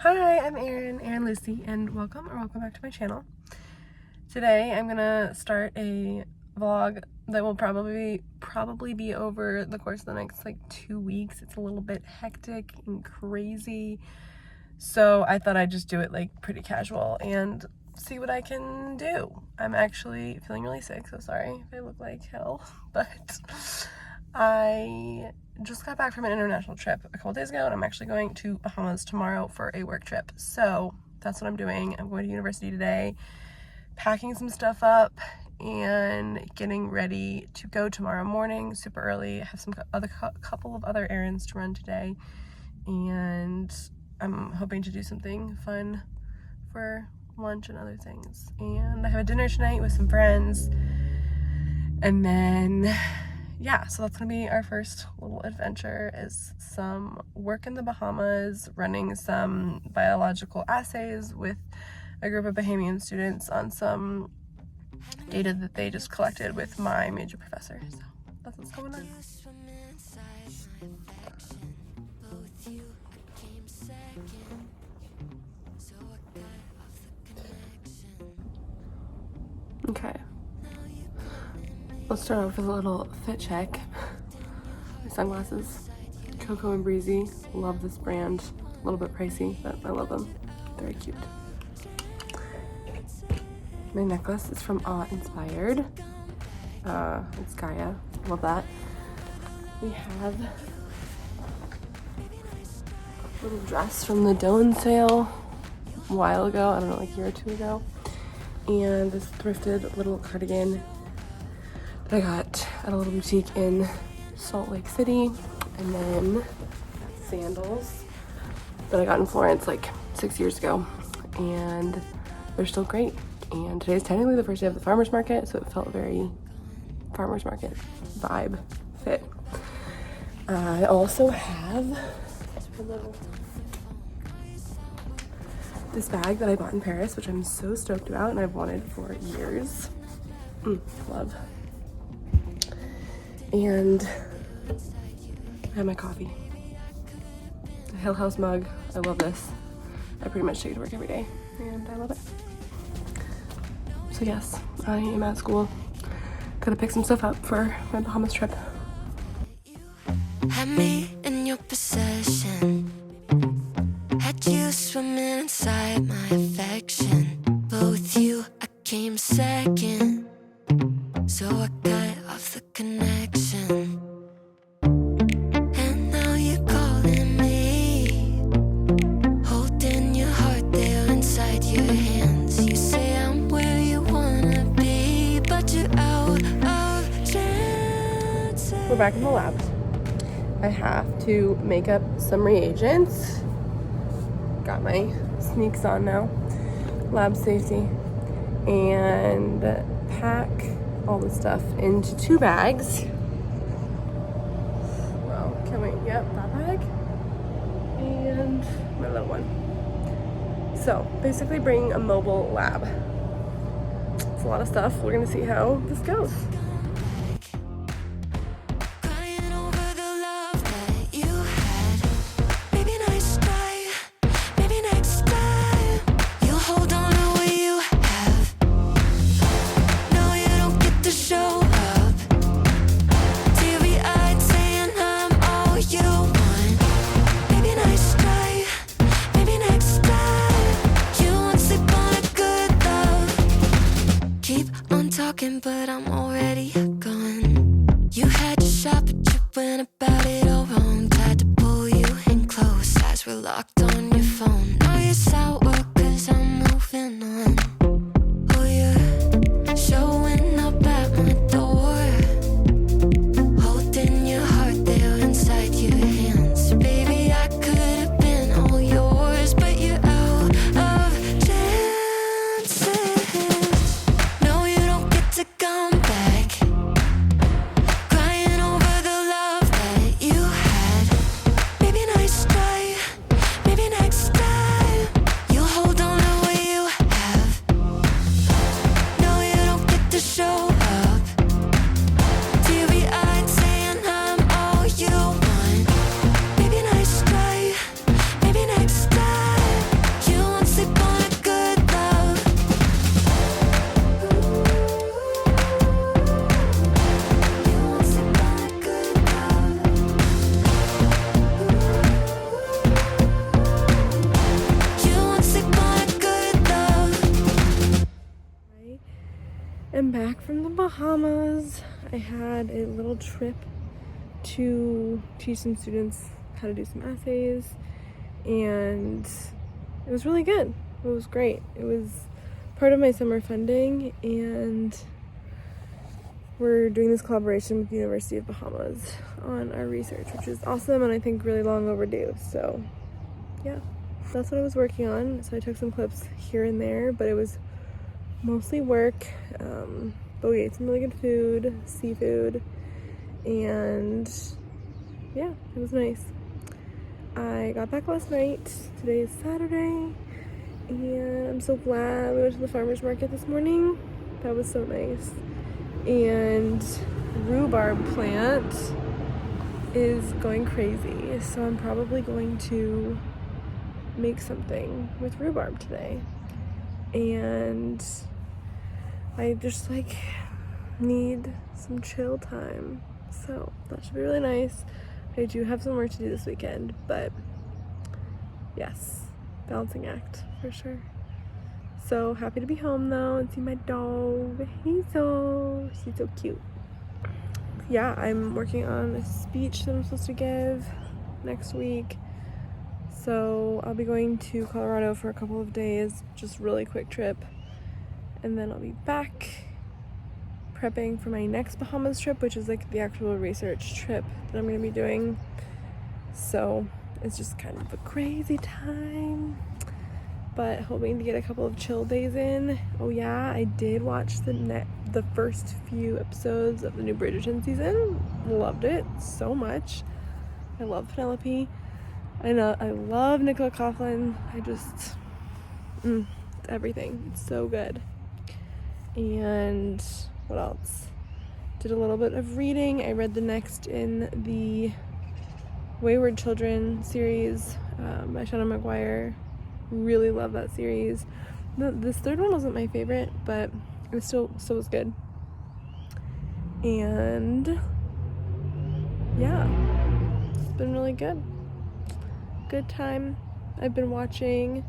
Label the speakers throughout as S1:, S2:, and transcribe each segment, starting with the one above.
S1: Hi, I'm Erin Lucy, and welcome back to my channel. Today I'm gonna start a vlog that will probably be over the course of the next 2 weeks. It's a little bit hectic and crazy, so I thought I'd just do it pretty casual and see what I can do. I'm actually feeling really sick, so sorry if I look like hell, but I just got back from an international trip a couple days ago, and I'm actually going to Bahamas tomorrow for a work trip. So that's what I'm doing. I'm going to university today, packing some stuff up and getting ready to go tomorrow morning super early. I have some couple of other errands to run today, and I'm hoping to do something fun for lunch and other things. And I have a dinner tonight with some friends, and then yeah, so that's gonna be our first little adventure, is some work in the Bahamas, running some biological assays with a group of Bahamian students on some data that they just collected with my major professor. So that's what's going on. Okay. Let's start off with a little fit check. My sunglasses, Coco and Breezy. Love this brand. A little bit pricey, but I love them. Very cute. My necklace is from Awe Inspired. It's Gaia. Love that. We have a little dress from the Dylan sale a while ago. I don't know, a year or two ago. And this thrifted little cardigan that I got at a little boutique in Salt Lake City. And then sandals that I got in Florence 6 years ago, and they're still great. And today's technically the first day of the farmer's market, so it felt very farmer's market vibe fit. I also have this bag that I bought in Paris, which I'm so stoked about and I've wanted for years. Love. And I have my coffee. A Hill House mug. I love this. I pretty much take it to work every day, and I love it. So yes, I am at school. Gotta pick some stuff up for my Bahamas trip.
S2: Had me in your possession. Had you swimming inside my affection. But with you, I came second. So I cut off the connection. And now you're calling me, holding your heart there inside your hands. You say I'm where you wanna be, but you're out of chances.
S1: We're back in the lab. I have to make up some reagents. Got my sneaks on now. Lab safety. And pack all the stuff into 2 bags. Well, can we, yep, that bag. And my little one. So, basically bringing a mobile lab. It's a lot of stuff. We're gonna see how this goes.
S2: Crying over the love that you had. Maybe next time, maybe next time, you'll hold on to what you have. No, you don't get to show up. Teary-eyed saying I'm all you want. Maybe next time, maybe next time, you won't sleep on a good love. Keep on talking, but I'm already gone. You had your shot, but you went about it all wrong. Tried to pull you in close as we're locked on your phone. Now you're sour, cause I'm moving on. Oh, you're showing up at my door, holding your heart there inside your hands. Baby, I could have been all yours, but you're out of chances. No, you don't get to come back. Crying over the love that you had. Maybe next time, maybe next time, you'll hold on to what you have.
S1: from the Bahamas. I had a little trip to teach some students how to do some essays, and it was really good. It was great. It was part of my summer funding, and we're doing this collaboration with the University of Bahamas on our research, which is awesome and I think really long overdue. So yeah, that's what I was working on. So I took some clips here and there, but it was mostly work. But we ate some really good food, seafood, and yeah, it was nice. I got back last night. Today is Saturday, and I'm so glad we went to the farmer's market this morning. That was so nice. And rhubarb plant is going crazy, so I'm probably going to make something with rhubarb today. And I just like need some chill time, so that should be really nice. I do have some work to do this weekend, but yes, balancing act for sure. So happy to be home though and see my dog Hazel. She's so cute. Yeah, I'm working on a speech that I'm supposed to give next week. So I'll be going to Colorado for a couple of days, just really quick trip. And then I'll be back prepping for my next Bahamas trip, which is like the actual research trip that I'm going to be doing. So it's just kind of a crazy time, but hoping to get a couple of chill days in. Oh yeah, I did watch the first few episodes of the new Bridgerton season. Loved it so much. I love Penelope. I love Nicola Coughlan. I just it's everything. It's so good. And what else? Did a little bit of reading. I read the next in the Wayward Children series by Shannon McGuire. Really love that series. This third one wasn't my favorite, but it was still was good. And yeah, it's been really good. Good time. I've been watching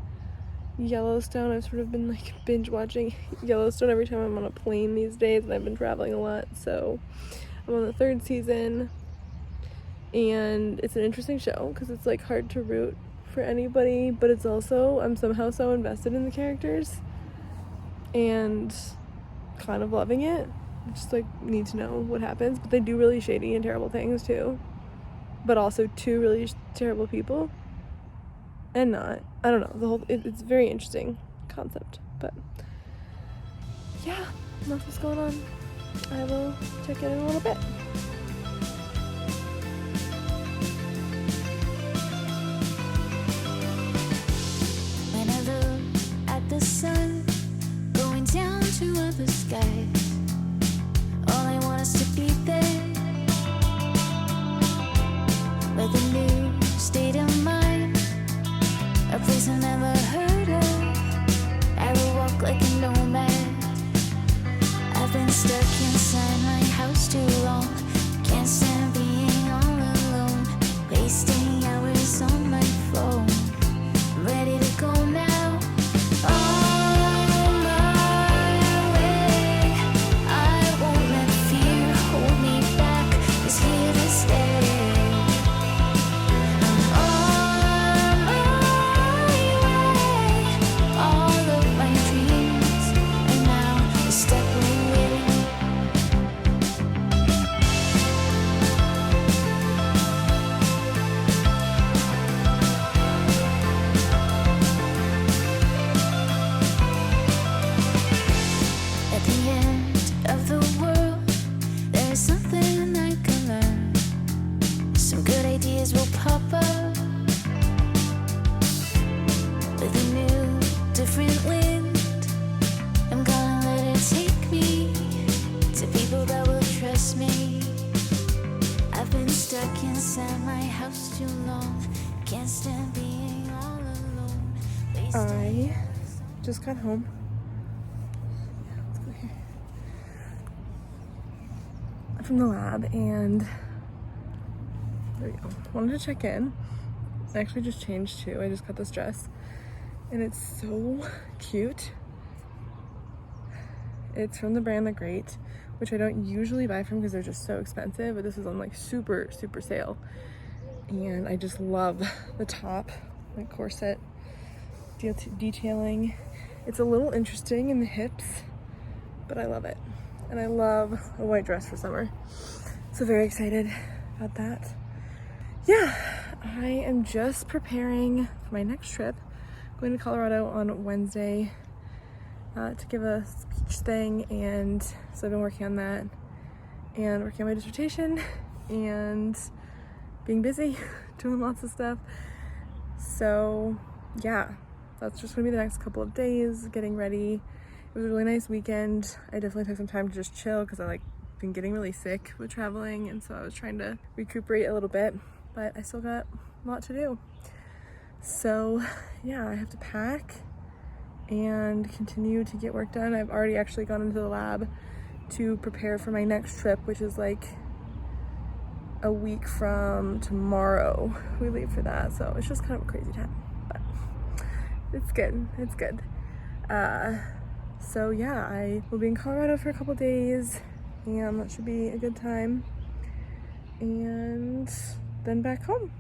S1: Yellowstone. I've sort of been like binge watching Yellowstone every time I'm on a plane these days, and I've been traveling a lot, so I'm on the 3rd season, and it's an interesting show because it's like hard to root for anybody, but it's also, I'm somehow so invested in the characters and kind of loving it. I just like need to know what happens, but they do really shady and terrible things too, but also two really terrible people. And not, I don't know, it's a very interesting concept, but yeah, that's what's going on. I will check in a little bit.
S2: When I look at the sun going down to other skies, all I want is to be there with a new state of mind. A place I never heard of. I will walk like a nomad. I've been stuck inside my house too long. Can't stand being all alone. Wasting hours on my phone. I'm ready to go now. On my way. I won't let fear hold me back. It's here to stay.
S1: I just got home. Let's go here. From the lab, and there we go. Wanted to check in. I actually just changed too. I just got this dress, and it's so cute. It's from the brand The Great, which I don't usually buy from because they're just so expensive, but this is on like super sale. And I just love the top, like corset detailing. It's a little interesting in the hips, but I love it. And I love a white dress for summer. So very excited about that. Yeah, I am just preparing for my next trip. Going to Colorado on Wednesday to give a speech thing, and so I've been working on that and working on my dissertation and being busy, doing lots of stuff. So yeah, that's just gonna be the next couple of days, getting ready. It was a really nice weekend. I definitely took some time to just chill because I been getting really sick with traveling, and so I was trying to recuperate a little bit, but I still got a lot to do. So yeah, I have to pack and continue to get work done. I've already actually gone into the lab to prepare for my next trip, which is like a week from tomorrow. We leave for that, so it's just kind of a crazy time, but it's good. It's good. So yeah, I will be in Colorado for a couple days, and that should be a good time, and then back home.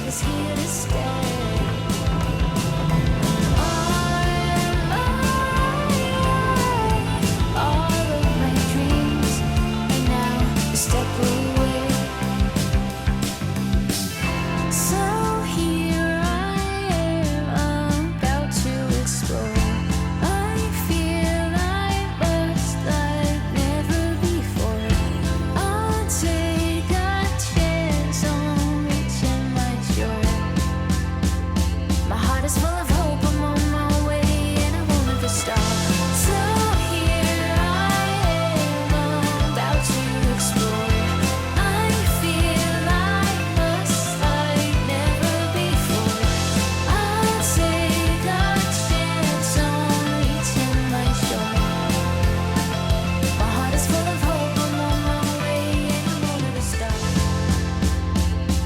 S2: Here to stay. All of my dreams are now a step away. So here I am, about to explore. I feel I must like never before. I'll take a chance on reaching my shore. My heart is full of hope, I'm on my way, and I won't ever stop. So here I am, about to explore. I feel I must like never before. I'll take a chance on reaching my shore. My heart is full of hope, I'm on my way, and I won't ever stop.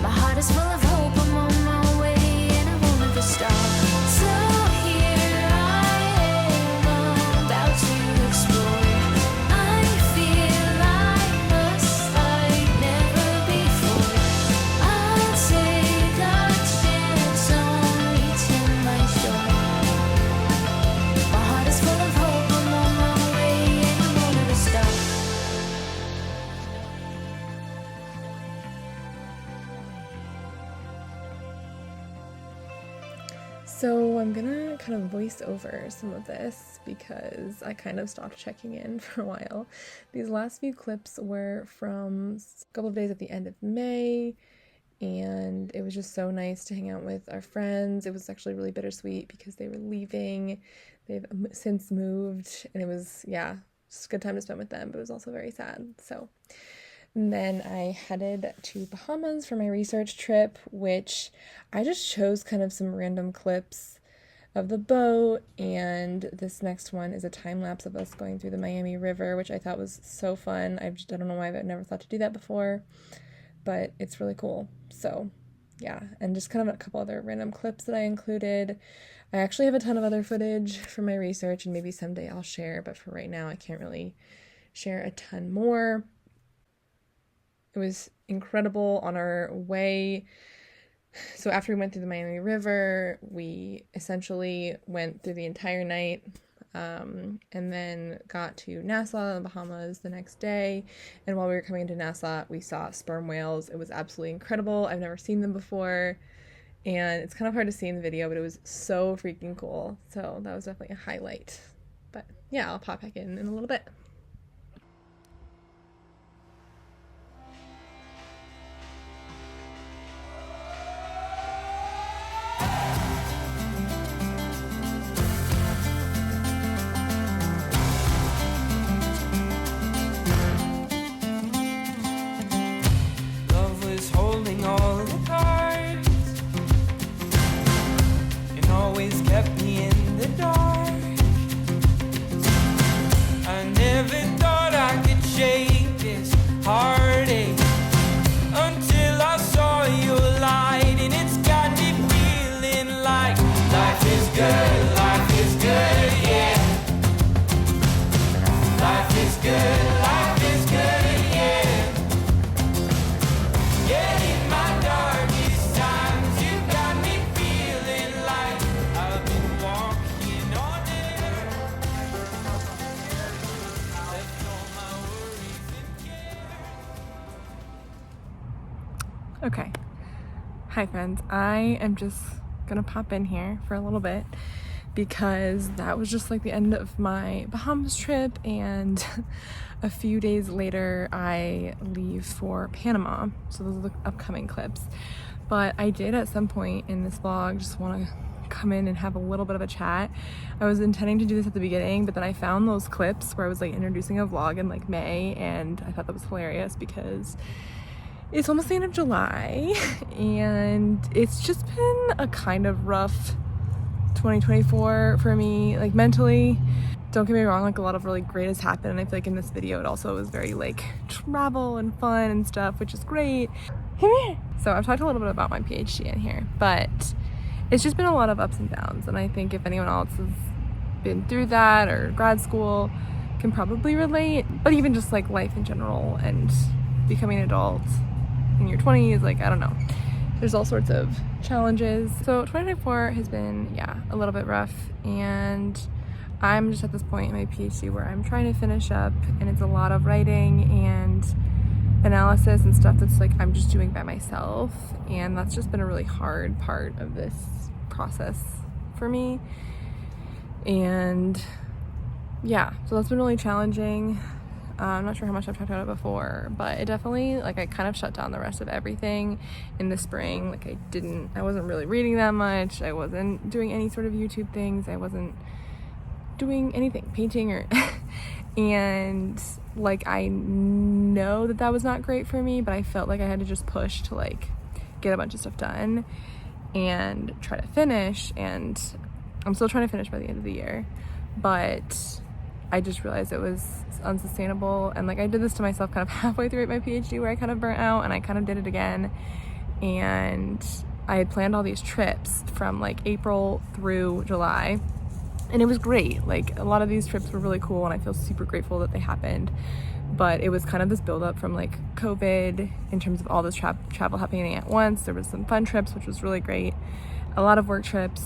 S2: My heart is full of hope, I'm on my way, and I won't ever stop. So here I am, about to explore. I feel I must like never before. I'll take a chance on reaching my shore. My heart is full of hope, I'm on my way, and I won't ever stop.
S1: So I'm gonna kind of voice over some of this because I kind of stopped checking in for a while. These last few clips were from a couple of days at the end of May, and it was just so nice to hang out with our friends. It was actually really bittersweet because they were leaving. They've since moved, and it was, yeah, just a good time to spend with them, but it was also very sad. So and then I headed to Bahamas for my research trip, which I just chose kind of some random clips of the boat, and this next one is a time lapse of us going through the Miami River, which I thought was so fun. I don't know why I've never thought to do that before, but it's really cool. So yeah, and just kind of a couple other random clips that I included. I actually have a ton of other footage for my research, and maybe someday I'll share, but for right now I can't really share a ton more. It was incredible on our way. So after we went through the Miami River, we essentially went through the entire night, and then got to Nassau in the Bahamas the next day. And while we were coming into Nassau, we saw sperm whales. It was absolutely incredible. I've never seen them before, and it's kind of hard to see in the video, but it was so freaking cool. So that was definitely a highlight. But yeah, I'll pop back in a little bit.
S3: Always kept me in the dark. I never
S1: Okay. Hi friends, I am just gonna pop in here for a little bit because that was just like the end of my Bahamas trip, and a few days later I leave for Panama. So those are the upcoming clips. But I did at some point in this vlog just want to come in and have a little bit of a chat. I was intending to do this at the beginning, but then I found those clips where I was like introducing a vlog in like May, and I thought that was hilarious because it's almost the end of July and it's just been a kind of rough 2024 for me, like mentally. Don't get me wrong, like a lot of really great has happened, and I feel like in this video it also was very like travel and fun and stuff, which is great. Come here. So I've talked a little bit about my PhD in here, but it's just been a lot of ups and downs, and I think if anyone else has been through that or grad school can probably relate. But even just like life in general and becoming an adult in your 20s, like I don't know, there's all sorts of challenges. So 2024 has been, yeah, a little bit rough, and I'm just at this point in my PhD where I'm trying to finish up, and it's a lot of writing and analysis and stuff that's like I'm just doing by myself, and that's just been a really hard part of this process for me. And yeah, so that's been really challenging. I'm not sure how much I've talked about it before, but it definitely, like, I kind of shut down the rest of everything in the spring. Like I wasn't really reading that much. I wasn't doing any sort of YouTube things. I wasn't doing anything, painting or and like I know that that was not great for me, but I felt like I had to just push to like get a bunch of stuff done and try to finish, and I'm still trying to finish by the end of the year, but I just realized it was unsustainable. And like I did this to myself kind of halfway through my PhD where I kind of burnt out, and I kind of did it again. And I had planned all these trips from like April through July, and it was great. Like a lot of these trips were really cool, and I feel super grateful that they happened. But it was kind of this buildup from like COVID in terms of all this travel happening at once. There was some fun trips, which was really great, a lot of work trips,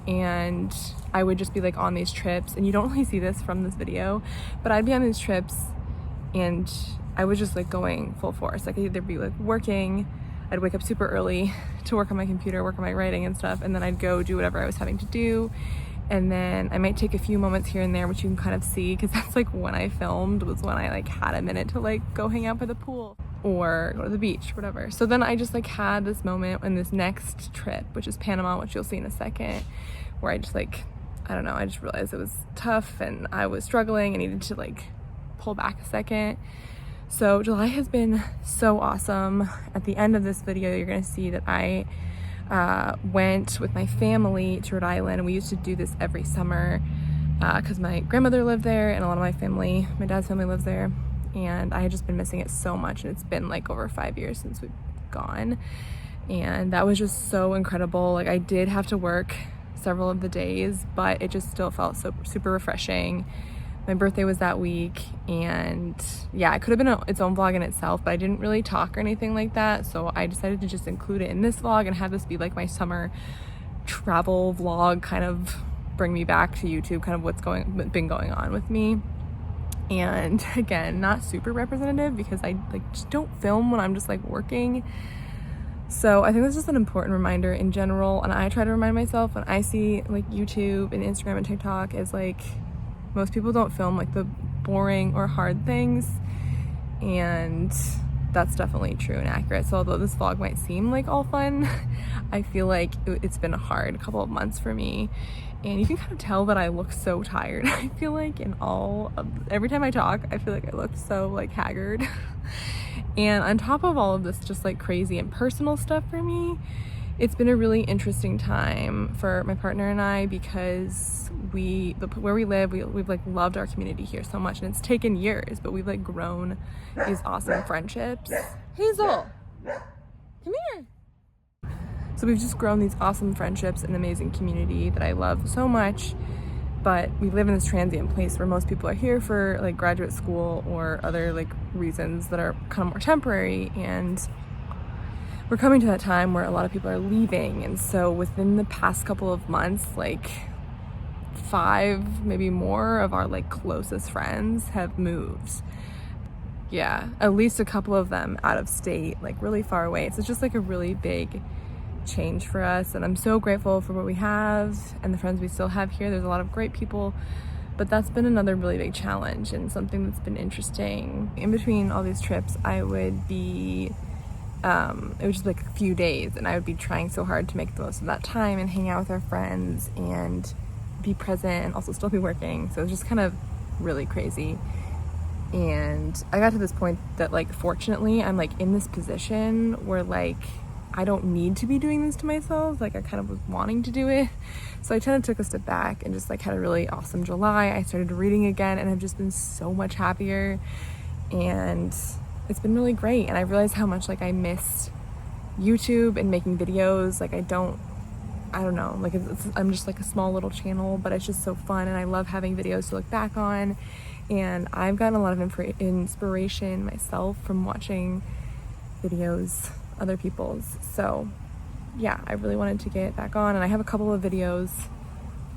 S1: and I would just be like on these trips, and you don't really see this from this video, but I'd be on these trips and I was just like going full force. Like I'd either be like working, I'd wake up super early to work on my computer, work on my writing and stuff, and then I'd go do whatever I was having to do. And then I might take a few moments here and there, which you can kind of see, because that's like when I filmed, was when I like had a minute to like go hang out by the pool or go to the beach, whatever. So then I just like had this moment in this next trip, which is Panama, which you'll see in a second, where I just like, I don't know, I just realized it was tough and I was struggling. I needed to like pull back a second. So July has been so awesome. At the end of this video, you're gonna see that I went with my family to Rhode Island. We used to do this every summer because my grandmother lived there, and a lot of my family, my dad's family, lives there, and I had just been missing it so much, and it's been like over 5 years since we've gone, and that was just so incredible. Like I did have to work several of the days, but it just still felt so super refreshing. My birthday was that week, and yeah, it could have been its own vlog in itself, but I didn't really talk or anything like that, so I decided to just include it in this vlog and have this be like my summer travel vlog, kind of bring me back to YouTube, kind of what's been going on with me. And again, not super representative because I like just don't film when I'm just like working. So I think this is an important reminder in general, and I try to remind myself when I see like YouTube and Instagram and TikTok is like, most people don't film like the boring or hard things, and that's definitely true and accurate. So although this vlog might seem like all fun, I feel like it's been a hard couple of months for me, and you can kind of tell that I look so tired. I feel like every time I talk, I feel like I look so like haggard. And on top of all of this just like crazy and personal stuff for me, it's been a really interesting time for my partner and I, because where we live, we've like loved our community here so much, and it's taken years, but we've like grown these awesome friendships. Hazel, come here. So we've just grown these awesome friendships and amazing community that I love so much. But we live in this transient place where most people are here for like graduate school or other like reasons that are kind of more temporary, and we're coming to that time where a lot of people are leaving. And so within the past couple of months, like 5, maybe more of our like closest friends have moved. yeah, at least a couple of them out of state, like really far away. So it's just like a really big change for us, and I'm so grateful for what we have and the friends we still have here. There's a lot of great people, but that's been another really big challenge and something that's been interesting. In between all these trips, I would be it was just like a few days, and I would be trying so hard to make the most of that time and hang out with our friends and be present and also still be working. So it was just kind of really crazy. And I got to this point that, like, fortunately I'm like in this position where like I don't need to be doing this to myself. Like, I kind of was wanting to do it, so I kind of took a step back and just like had a really awesome July. I started reading again and I've just been so much happier, and it's been really great. And I realized how much like I missed YouTube and making videos. Like, I don't know, like I'm just like a small little channel, but it's just so fun, and I love having videos to look back on. And I've gotten a lot of inspiration myself from watching videos, other people's. So yeah, I really wanted to get back on, and I have a couple of videos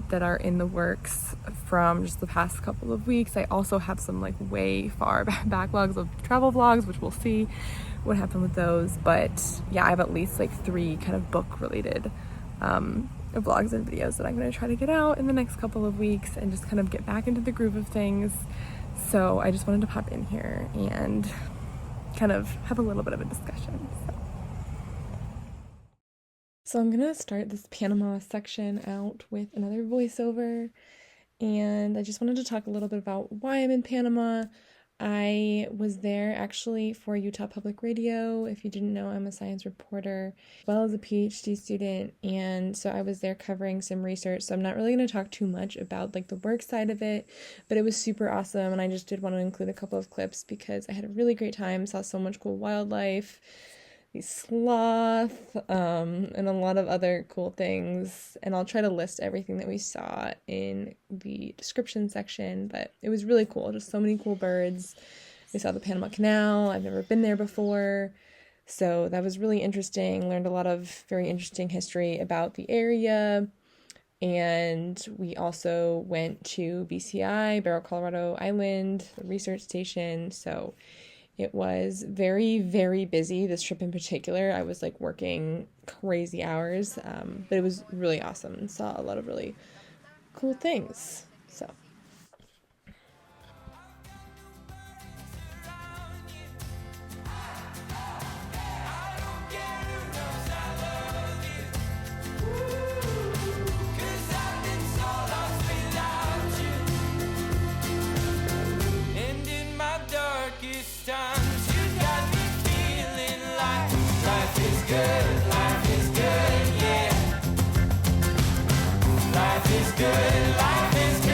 S1: that are in the works from just the past couple of weeks. I also have some like way far backlogs of travel vlogs, which we'll see what happened with those. But yeah, I have at least like 3 kind of book related vlogs and videos that I'm going to try to get out in the next couple of weeks and just kind of get back into the groove of things. So I just wanted to pop in here and kind of have a little bit of a discussion. So I'm gonna start this Panama section out with another voiceover, and I just wanted to talk a little bit about why I'm in Panama. I was there actually for Utah Public Radio. If you didn't know, I'm a science reporter as well as a PhD student, and so I was there covering some research. So I'm not really going to talk too much about like the work side of it, but it was super awesome, and I just did want to include a couple of clips because I had a really great time, saw so much cool wildlife, these sloth, and a lot of other cool things, and I'll try to list everything that we saw in the description section. But it was really cool, just so many cool birds. We saw the Panama Canal. I've never been there before, so that was really interesting. Learned a lot of very interesting history about the area, and we also went to BCI, Barrow, Colorado Island, the research station. So it was very, very busy, this trip in particular. I was like working crazy hours, but it was really awesome and saw a lot of really cool things. So
S2: Life is good, life is good.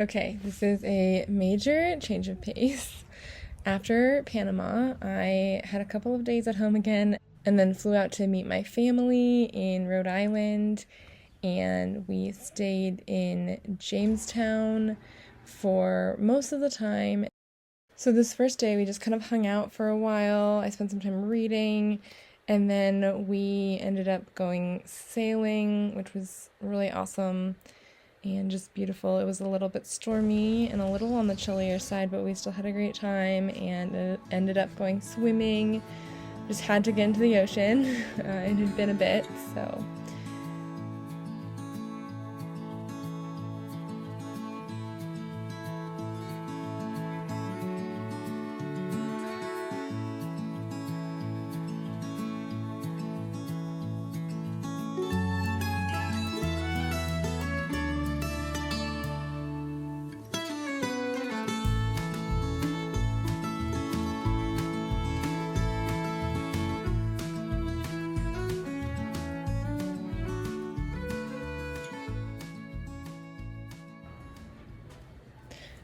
S3: Okay, this is a major change of pace. After Panama, I had a couple of days at home again and then flew out to meet my family in Rhode Island, and we stayed in Jamestown for most of the time. So this first day we just kind of hung out for a while. I spent some time reading, and then we ended up going sailing, which was really awesome and just beautiful. It was a little bit stormy and a little on the chillier side, but we still had a great time, and ended up going swimming. Just had to get into the ocean. It had been a bit, so.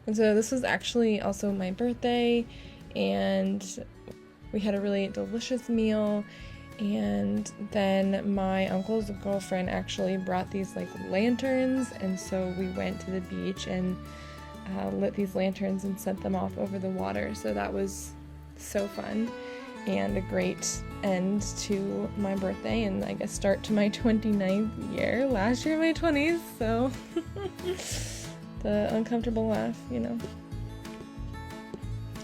S3: And so this was actually also my birthday, and we had a really delicious meal. And then my uncle's girlfriend actually brought these like lanterns, and so we went to the beach and lit these lanterns and set them off over the water. So that was so fun and a great end to my birthday, and I guess start to my 29th year. Last year my 20s, so the uncomfortable laugh, you know.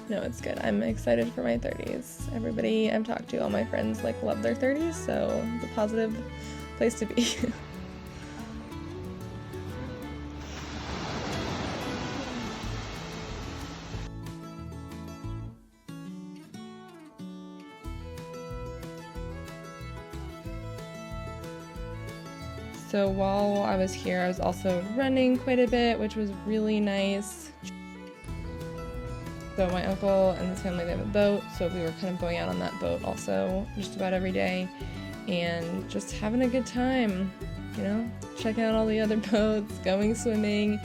S3: No, it's good. I'm excited for my 30s. Everybody I've talked to, all my friends, like, love their 30s, so it's a positive place to be. So while I was here, I was also running quite a bit, which was really nice. So my uncle and his family, they have a boat, so we were kind of going out on that boat also just about every day and just having a good time, you know, checking out all the other boats, going swimming.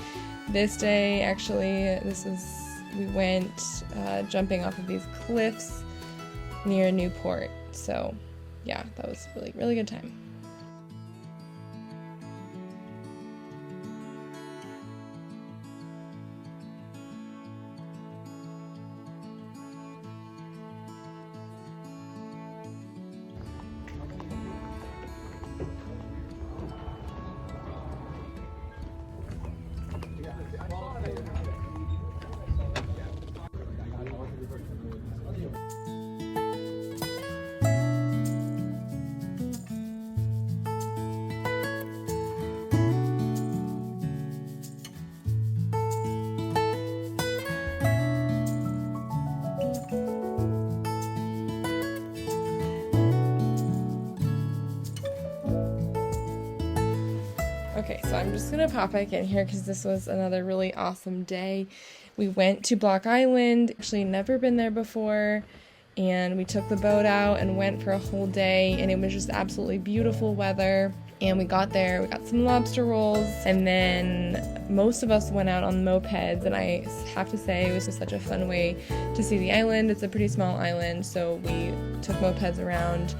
S3: This day, actually, we went jumping off of these cliffs near Newport. So yeah, that was really, really good time. Okay, so I'm just gonna pop back in here because this was another really awesome day. We went to Block Island, actually never been there before, and we took the boat out and went for a whole day, and it was just absolutely beautiful weather. And we got there, we got some lobster rolls, and then most of us went out on mopeds, and I have to say it was just such a fun way to see the island. It's a pretty small island, so we took mopeds around.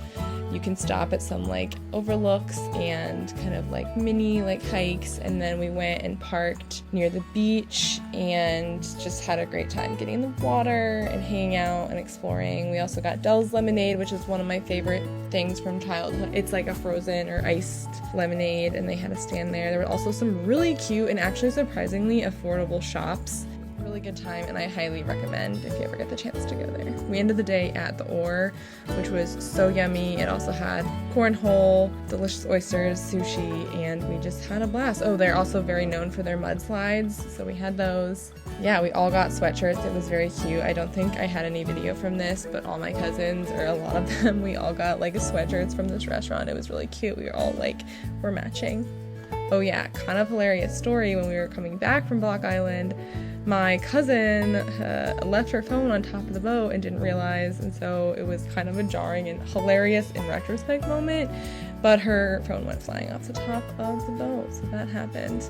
S3: You can stop at some like overlooks and kind of like mini like hikes, and then we went and parked near the beach and just had a great time getting in the water and hanging out and exploring. We also got Dell's lemonade, which is one of my favorite things from childhood. It's like a frozen or iced lemonade, and they had a stand there. There were also some really cute and actually surprisingly affordable shops. Really good time, and I highly recommend if you ever get the chance to go there. We ended the day at the Ore, which was so yummy. It also had cornhole, delicious oysters, sushi, and we just had a blast. Oh, they're also very known for their mudslides, so we had those. Yeah, we all got sweatshirts. It was very cute. I don't think I had any video from this, but all my cousins, or a lot of them, we all got like sweatshirts from this restaurant. It was really cute. We were all like, we're matching. Oh yeah, kind of hilarious story. When we were coming back from Block Island, my cousin left her phone on top of the boat and didn't realize, and so it was kind of a jarring and hilarious in retrospect moment, but her phone went flying off the top of the boat, so that happened.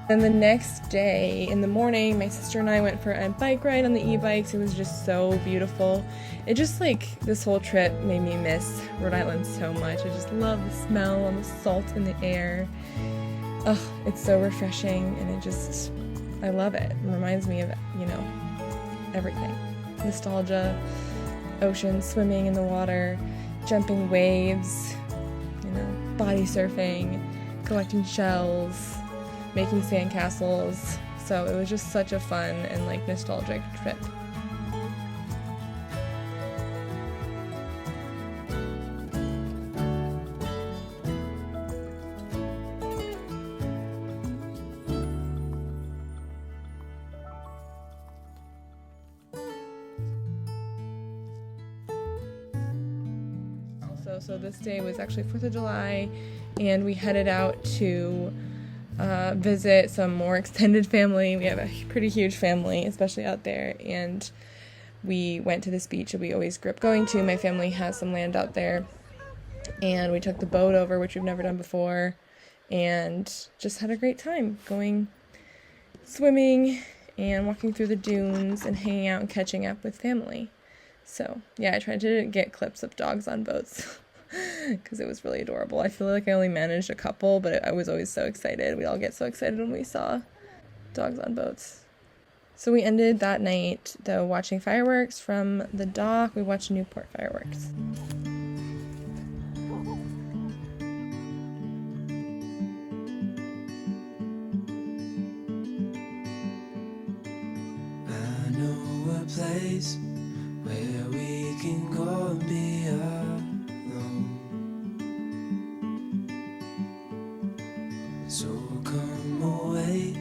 S3: And the next day in the morning, my sister and I went for a bike ride on the e-bikes. It was just so beautiful. It just like, this whole trip made me miss Rhode Island so much. I just love the smell and the salt in the air. Ugh, it's so refreshing, and I love it. It reminds me of, you know, everything. Nostalgia, ocean, swimming in the water, jumping waves, you know, body surfing, collecting shells, making sandcastles. So it was just such a fun and like nostalgic trip. So this day was actually 4th of July, and we headed out to visit some more extended family. We have a pretty huge family, especially out there, and we went to this beach that we always grew up going to. My family has some land out there, and we took the boat over, which we've never done before, and just had a great time going swimming and walking through the dunes and hanging out and catching up with family. So yeah, I tried to get clips of dogs on boats because it was really adorable. I feel like I only managed a couple, but I was always so excited. We all get so excited when we saw dogs on boats. So we ended that night, though, watching fireworks from the dock. We watched Newport fireworks.
S4: I know a place where we can go and be alone. So come away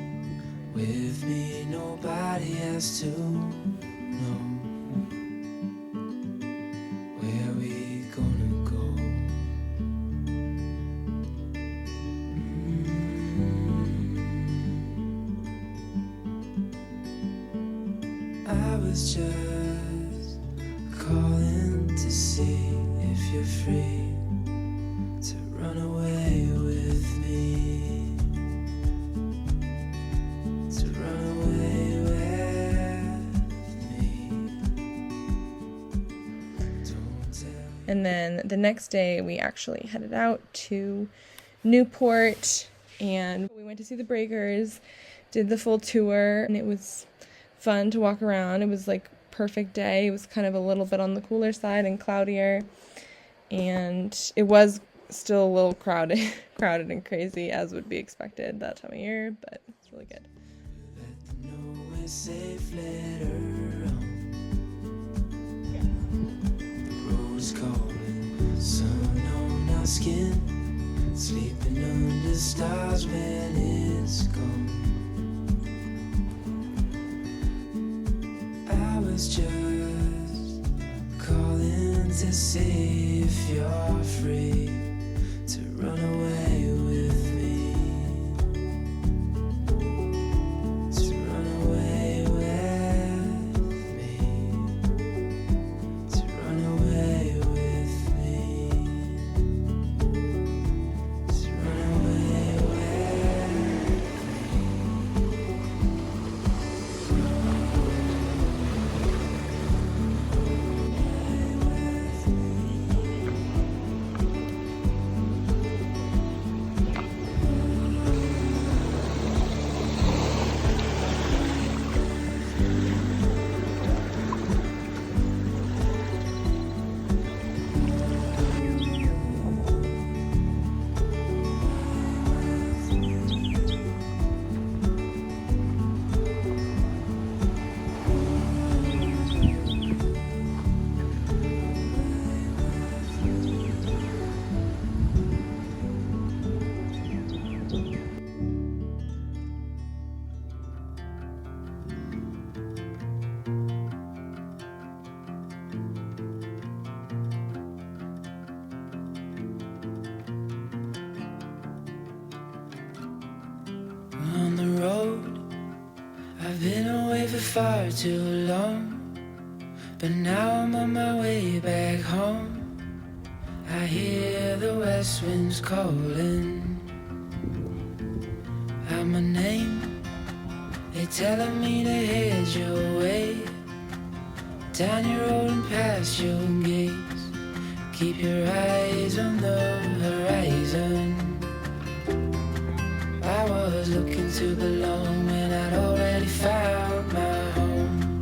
S4: with me, nobody has to know where we gonna go. I was just calling to see if you're free to run away with me. To run away with me. Don't tell me.
S3: And then the next day, we actually headed out to Newport, and we went to see the breakers, did the full tour, and it was fun to walk around. It was like perfect day. It was kind of a little bit on the cooler side and cloudier, and it was still a little crowded and crazy, as would be expected that time of year, but it's really good.
S4: Let them know we're safe later on. The road's calling, sun on our skin, sleeping under stars when it's gone. I was just calling to see if you're free to run away with me. To run away with me. To run away with me. To run away with me. On the road, I've been away for far too long, but now I'm on my way back home. I hear the west winds calling. I out my name. They telling me to head your way, down your road and past your gates. Keep your eyes on the horizon. I was looking to belong when I'd already found my home.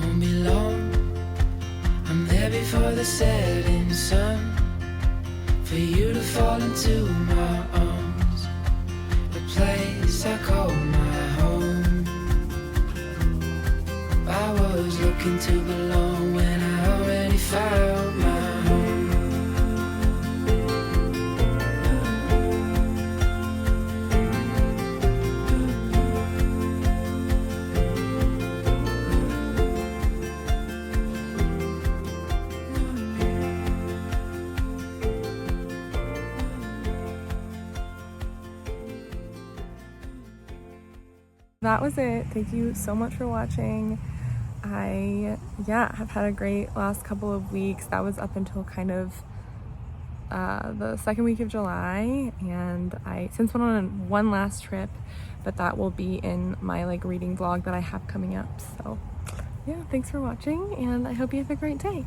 S4: Won't be long, I'm there before the setting sun, for you to fall into my arms, a place I call my home. I was looking to belong when I already found my home.
S3: That was it. Thank you so much for watching. I have had a great last couple of weeks. That was up until kind of the second week of July, and I since went on one last trip, but that will be in my like reading vlog that I have coming up. So yeah, thanks for watching, and I hope you have a great day.